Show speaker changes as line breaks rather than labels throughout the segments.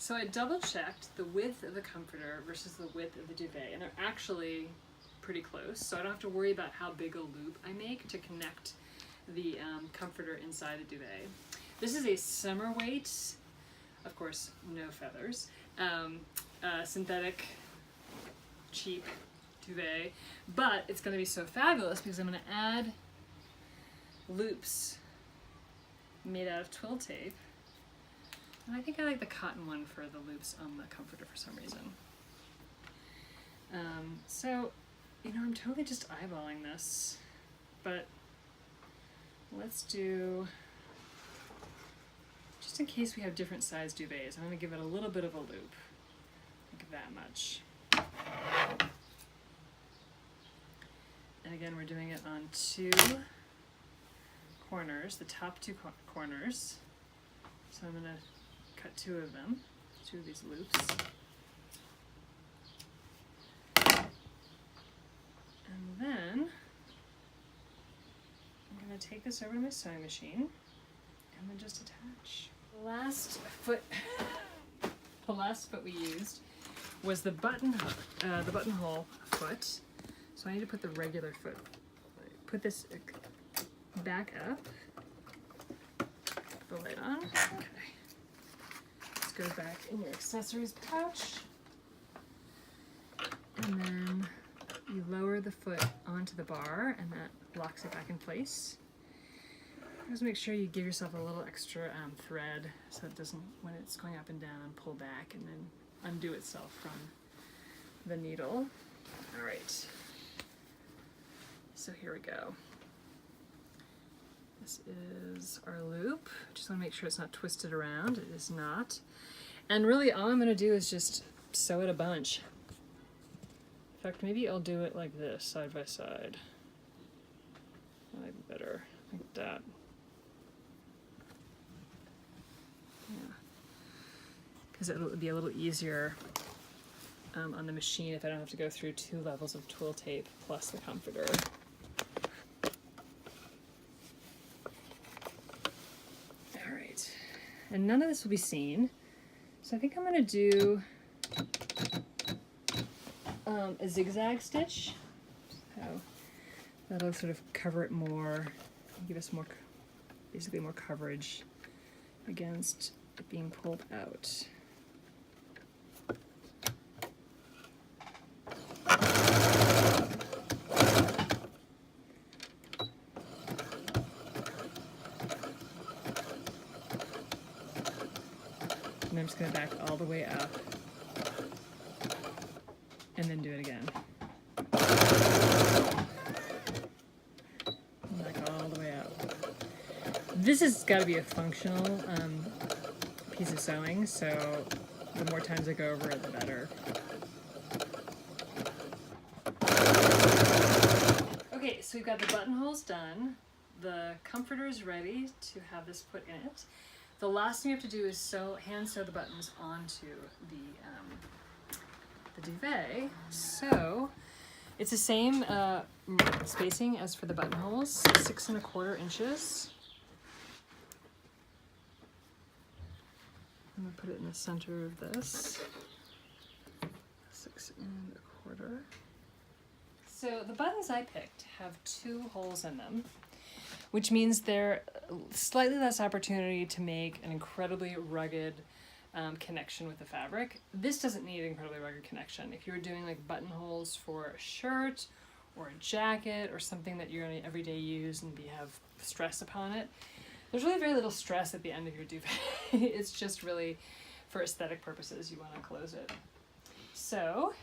So I double checked the width of the comforter versus the width of the duvet, and they're actually pretty close, so I don't have to worry about how big a loop I make to connect the comforter inside the duvet. This is a summer weight, of course, no feathers, synthetic, cheap duvet, but it's going to be so fabulous because I'm going to add loops made out of twill tape. And I think I like the cotton one for the loops on the comforter for some reason. So, you know, I'm totally just eyeballing this, but let's do, just in case we have different size duvets, I'm going to give it a little bit of a loop, like that much. And again, we're doing it on two corners, the top two corners. So I'm going to cut two of them, two of these loops. And then I'm going to take this over to my sewing machine and then just attach. The last foot we used was the buttonhole foot. So I need to put the regular foot. Put this back up. Put the light on. Okay. This goes back in your accessories pouch. And then you lower the foot onto the bar and that locks it back in place. Just make sure you give yourself a little extra thread so it doesn't, when it's going up and down, pull back and then undo itself from the needle. All right. So here we go. This is our loop. Just want to make sure it's not twisted around. It is not. And really all I'm going to do is just sew it a bunch. In fact, maybe I'll do it like this, side by side. That might be better, like that. Yeah. Because it'll be a little easier on the machine if I don't have to go through 2 levels of twill tape plus the comforter. All right, and none of this will be seen, so I think I'm going to do a zigzag stitch. So that'll sort of cover it more, give us more, basically more coverage against it being pulled out. And I'm just going to back all the way up and then do it again. Back all the way up. This has got to be a functional piece of sewing, so the more times I go over it, the better. Okay, so we've got the buttonholes done. The comforter is ready to have this put in it. The last thing you have to do is hand sew the buttons onto the duvet. So it's the same spacing as for the buttonholes, 6 1/4 inches. I'm gonna put it in the center of this, 6 1/4. So the buttons I picked have 2 holes in them, which means they're slightly less opportunity to make an incredibly rugged connection with the fabric. This doesn't need an incredibly rugged connection. If you were doing like buttonholes for a shirt or a jacket or something that you're going to everyday use and have stress upon it, there's really very little stress at the end of your duvet. It's just really for aesthetic purposes you want to close it. So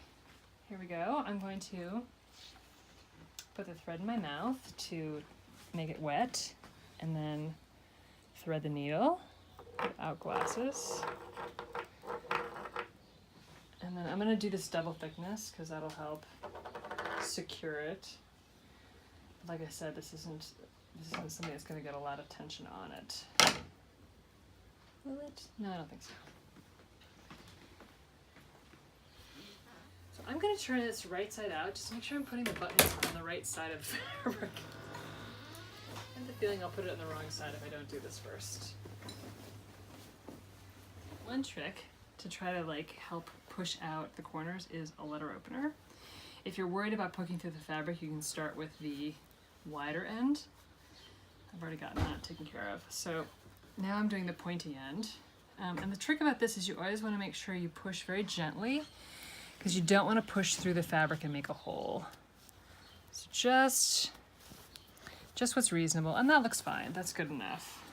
here we go. I'm going to put the thread in my mouth to make it wet and then thread the needle without glasses. And then I'm going to do this double thickness because that'll help secure it. But like I said, this isn't something that's going to get a lot of tension on it. Will it? No, I don't think so. So I'm going to turn this right side out just to make sure I'm putting the buttons on the right side of the fabric. I have the feeling I'll put it on the wrong side if I don't do this first. One trick to try to like help push out the corners is a letter opener. If you're worried about poking through the fabric, you can start with the wider end. I've already gotten that taken care of. So now I'm doing the pointy end. And the trick about this is you always want to make sure you push very gently because you don't want to push through the fabric and make a hole. So just what's reasonable, and that looks fine. That's good enough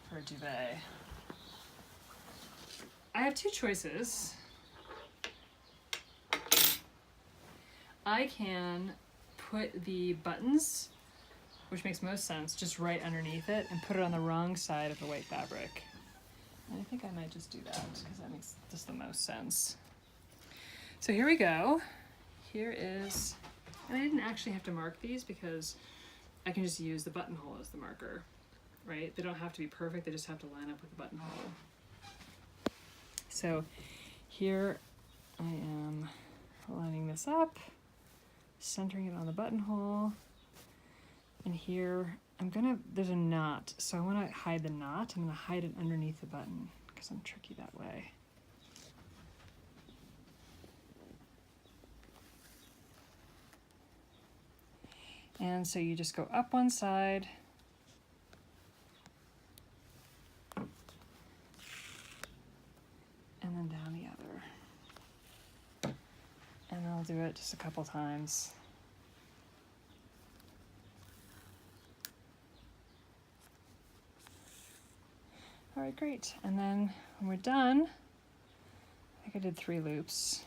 for a duvet. I have two choices. I can put the buttons, which makes most sense, just right underneath it and put it on the wrong side of the white fabric. And I think I might just do that because that makes just the most sense. So here we go. Here is, and I didn't actually have to mark these because I can just use the buttonhole as the marker, right? They don't have to be perfect, they just have to line up with the buttonhole. So here I am lining this up, centering it on the buttonhole, and here there's a knot, so I want to hide the knot. I'm going to hide it underneath the button because I'm tricky that way. And so you just go up one side, and then down the other. And I'll do it just a couple times. All right, great. And then when we're done, I think I did 3 loops.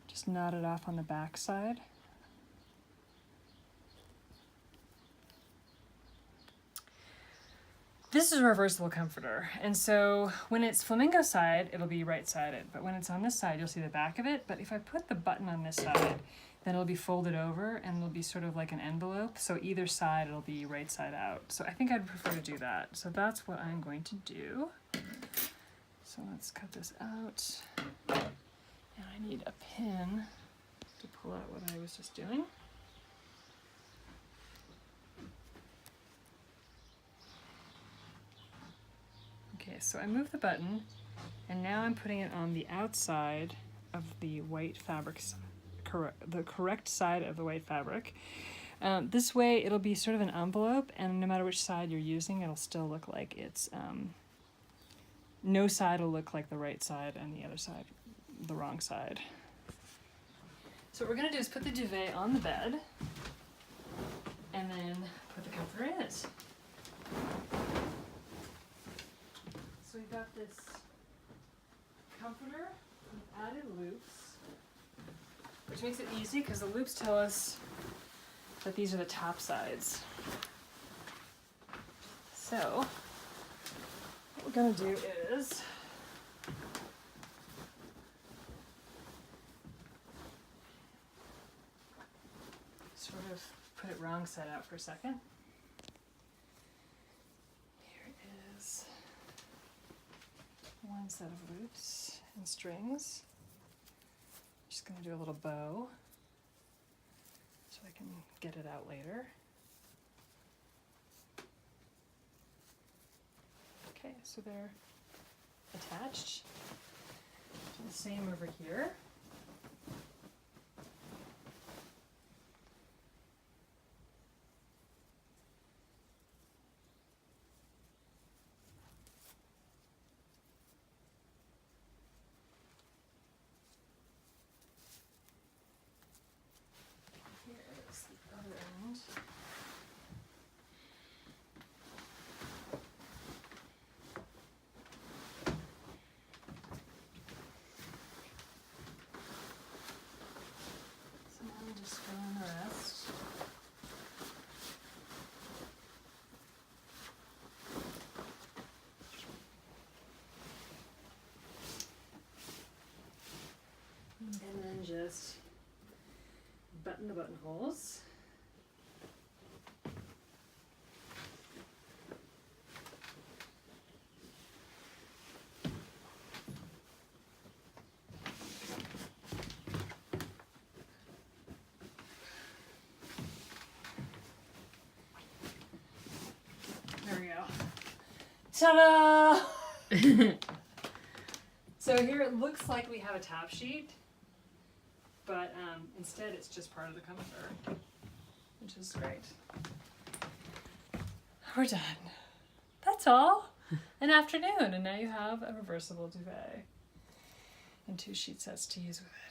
Just knot it off on the back side. This is a reversible comforter, and so when it's flamingo side, it'll be right-sided, but when it's on this side, you'll see the back of it. But if I put the button on this side, then it'll be folded over and it'll be sort of like an envelope, so either side it'll be right side out. So I think I'd prefer to do that. So that's what I'm going to do. So let's cut this out, and I need a pin to pull out what I was just doing. Okay, so I moved the button, and now I'm putting it on the outside of the white fabric, the correct side of the white fabric. This way it'll be sort of an envelope, and no matter which side you're using, it'll still look like it's, no side will look like the right side and the other side the wrong side. So what we're gonna do is put the duvet on the bed, and then put the comforter in it. So we've got this comforter with added loops, which makes it easy because the loops tell us that these are the top sides. So what we're going to do is sort of put it wrong side out for a second. One set of loops and strings. Just going to do a little bow so I can get it out later. Okay, so they're attached. Do the same over here. And then just button the buttonholes. There we go. Ta-da! So here it looks like we have a top sheet, but instead it's just part of the comforter, which is great. We're done. That's all. An afternoon, and now you have a reversible duvet and 2 sheet sets to use with it.